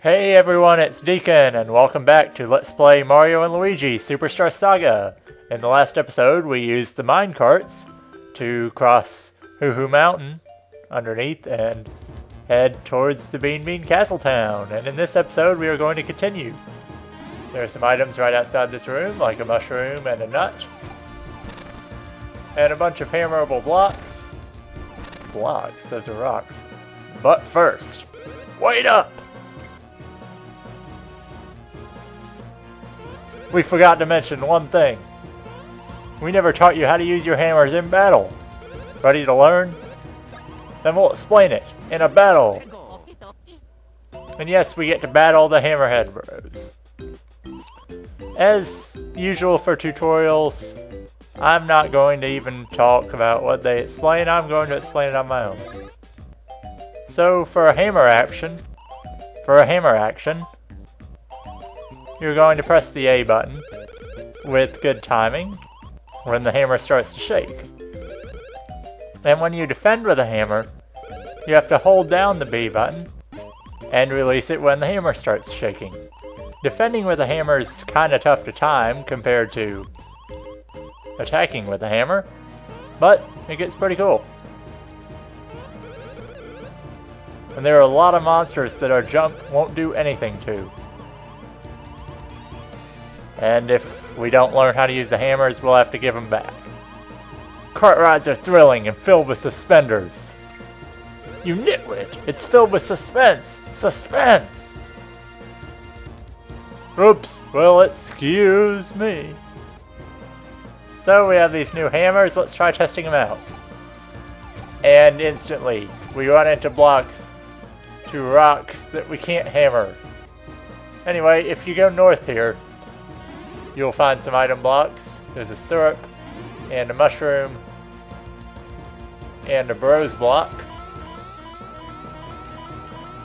Hey everyone, it's Deacon, and welcome back to Let's Play Mario and Luigi Superstar Saga. In the last episode, we used the mine carts to cross Hoo Mountain underneath and head towards the Bean Bean Castle Town. And in this episode, we are going to continue. There are some items right outside this room, like a mushroom and a nut. And a bunch of hammerable blocks. Blocks? Those are rocks. But first, wait up! We forgot to mention one thing. We never taught you how to use your hammers in battle. Ready to learn? Then we'll explain it in a battle. And yes, we get to battle the Hammerhead Bros. As usual for tutorials, I'm not going to even talk about what they explain. I'm going to explain it on my own. So for a hammer action, you're going to press the A button with good timing when the hammer starts to shake. And when you defend with a hammer, you have to hold down the B button and release it when the hammer starts shaking. Defending with a hammer is kind of tough to time compared to attacking with a hammer, but it gets pretty cool. And there are a lot of monsters that our jump won't do anything to. And if we don't learn how to use the hammers, we'll have to give them back. Cart rides are thrilling and filled with suspenders. You nitwit! It's filled with suspense! Suspense! Oops, well, excuse me. So we have these new hammers, let's try testing them out. And instantly, we run into blocks to rocks that we can't hammer. Anyway, if you go north here, you'll find some item blocks. There's a syrup, and a mushroom, and a bros block.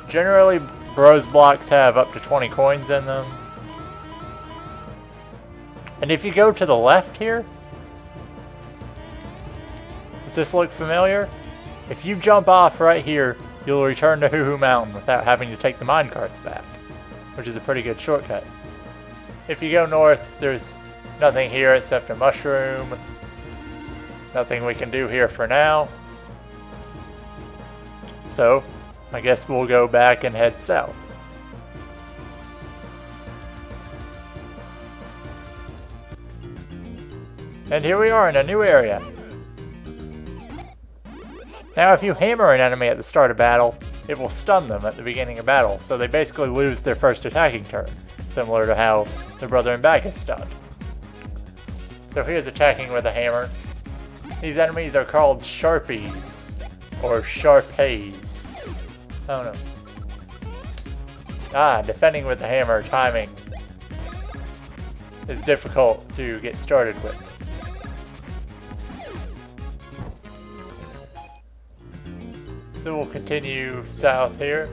Generally, bros blocks have up to 20 coins in them. And if you go to the left here, does this look familiar? If you jump off right here, you'll return to Hoo Mountain without having to take the mine carts back, which is a pretty good shortcut. If you go north, there's nothing here except a mushroom. Nothing we can do here for now. So, I guess we'll go back and head south. And here we are in a new area. Now if you hammer an enemy at the start of battle, it will stun them at the beginning of battle, so they basically lose their first attacking turn, similar to how the brother in back is stunned. So here's attacking with a hammer. These enemies are called Sharpies, or Sharpays. I don't know. Defending with the hammer, timing is difficult to get started with. So we'll continue south here.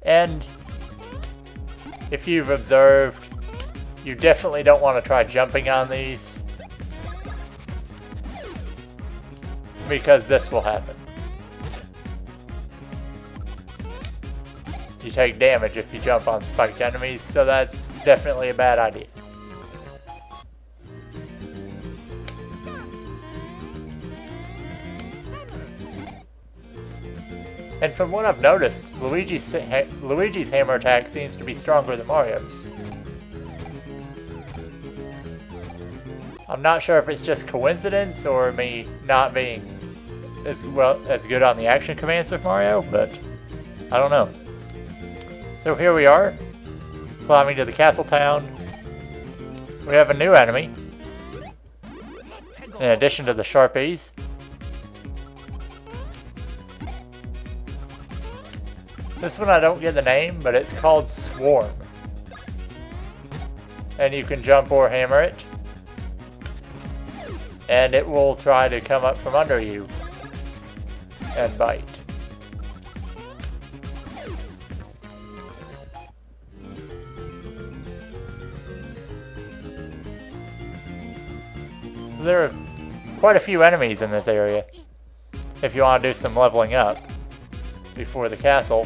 And if you've observed, you definitely don't want to try jumping on these, because this will happen. You take damage if you jump on spiked enemies, so that's definitely a bad idea. And from what I've noticed, Luigi's hammer attack seems to be stronger than Mario's. I'm not sure if it's just coincidence or me not being as good on the action commands with Mario, but I don't know. So here we are, climbing to the castle town. We have a new enemy, in addition to the Sharpies. This one I don't get the name, but it's called Swarm. And you can jump or hammer it. And it will try to come up from under you and bite. There are quite a few enemies in this area if you want to do some leveling up. before the castle,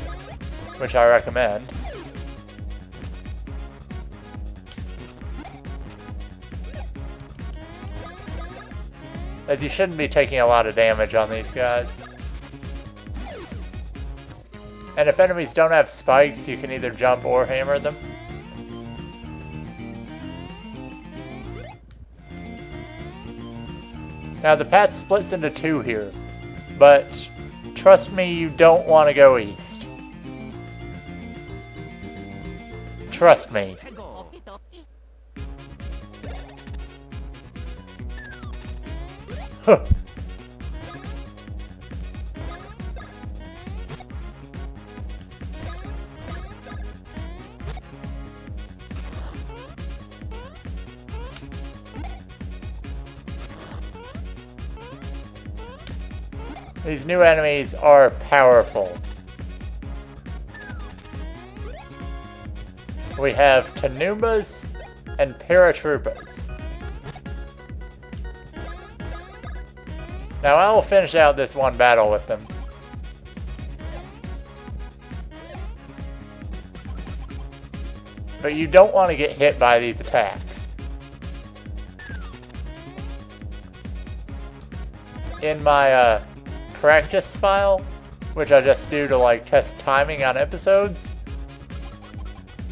which I recommend. As you shouldn't be taking a lot of damage on these guys. And if enemies don't have spikes, you can either jump or hammer them. Now the path splits into two here, but trust me, you don't want to go east. Trust me. Huh. These new enemies are powerful. We have Tanubas and Paratroopas. Now I will finish out this one battle with them. But you don't want to get hit by these attacks. In my practice file, which I just do to like test timing on episodes,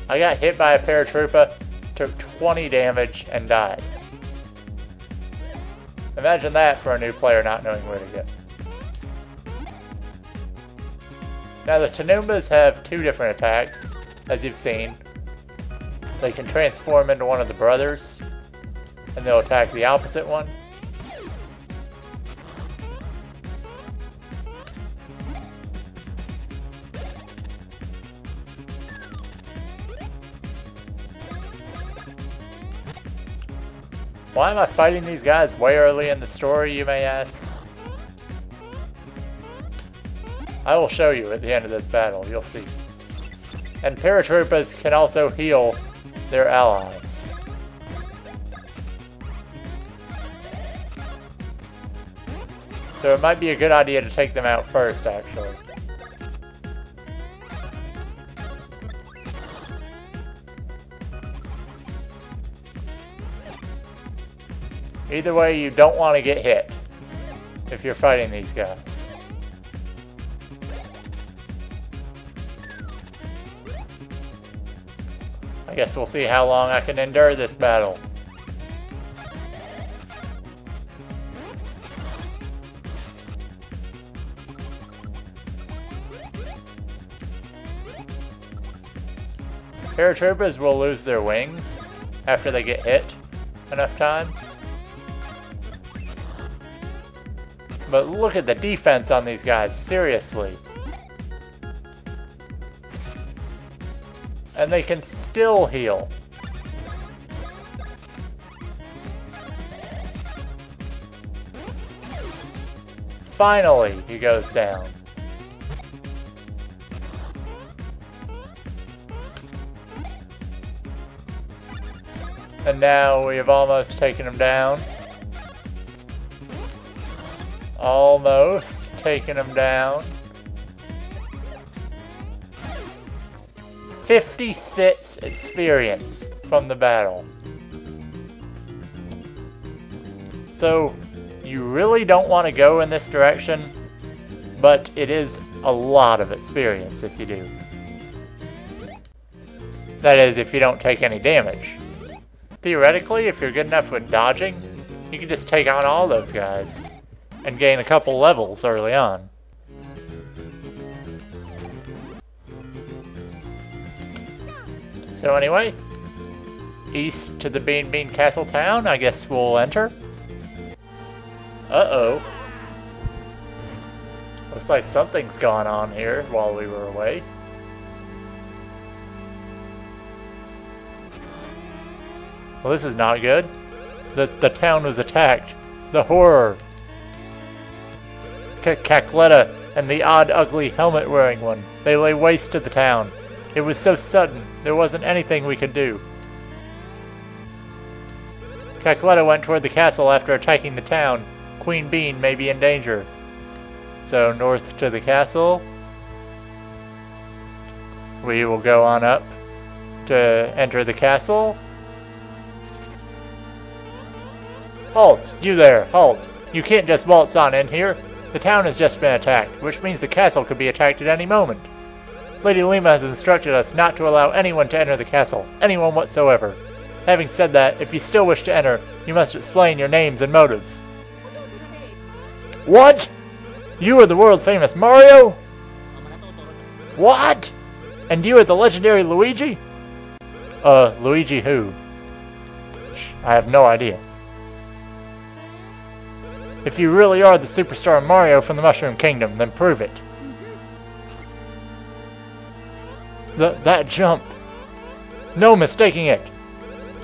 I got hit by a paratroopa, took 20 damage, and died. Imagine that for a new player not knowing where to go. Now the Tanubas have two different attacks, as you've seen. They can transform into one of the brothers, and they'll attack the opposite one. Why am I fighting these guys way early in the story, you may ask? I will show you at the end of this battle, you'll see. And paratroopers can also heal their allies. So it might be a good idea to take them out first, actually. Either way, you don't want to get hit if you're fighting these guys. I guess we'll see how long I can endure this battle. Paratroopers will lose their wings after they get hit enough time. But look at the defense on these guys, seriously. And they can still heal. Finally, he goes down. And now we have almost taken him down. Almost taken him down. 56 experience from the battle. So, you really don't want to go in this direction, but it is a lot of experience if you do. That is, if you don't take any damage. Theoretically, if you're good enough with dodging, you can just take on all those guys and gain a couple levels early on. So anyway, east to the Bean Bean Castle town, I guess we'll enter. Uh-oh. Looks like something's gone on here while we were away. Well, this is not good. The town was attacked. The horror. Cacletta and the odd, ugly helmet-wearing one. They lay waste to the town. It was so sudden, there wasn't anything we could do. Cacletta went toward the castle after attacking the town. Queen Bean may be in danger. So, north to the castle. we will go on up to enter the castle. Halt! You there, halt! You can't just waltz on in here. The town has just been attacked, which means the castle could be attacked at any moment. Lady Lima has instructed us not to allow anyone to enter the castle, anyone whatsoever. Having said that, if you still wish to enter, you must explain your names and motives. What? You are the world-famous Mario? What? And you are the legendary Luigi? Luigi who? I have no idea. If you really are the superstar Mario from the Mushroom Kingdom, then prove it. That jump. No mistaking it.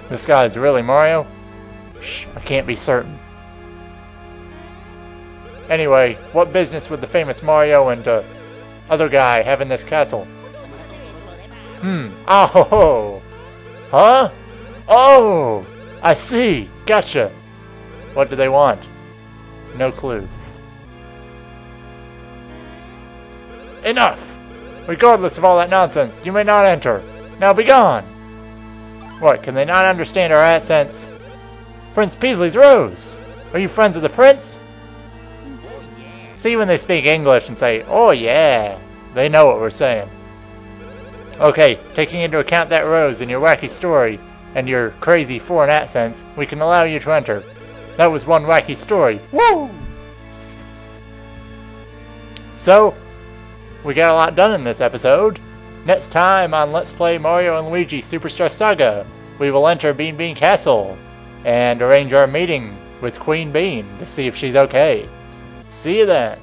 This guy is really Mario? Shh, I can't be certain. Anyway, what business would the famous Mario and other guy have in this castle? Oh! Huh? Oh! I see! Gotcha! What do they want? No clue. Enough! Regardless of all that nonsense, you may not enter. Now be gone! What, can they not understand our accents? Prince Peasley's Rose! Are you friends of the prince? See when they speak English and say, oh yeah, they know what we're saying. Okay, taking into account that Rose and your wacky story and your crazy foreign accents, we can allow you to enter. That was one wacky story. Woo! So, we got a lot done in this episode. Next time on Let's Play Mario & Luigi Superstar Saga, we will enter Bean Bean Castle and arrange our meeting with Queen Bean to see if she's okay. See you then.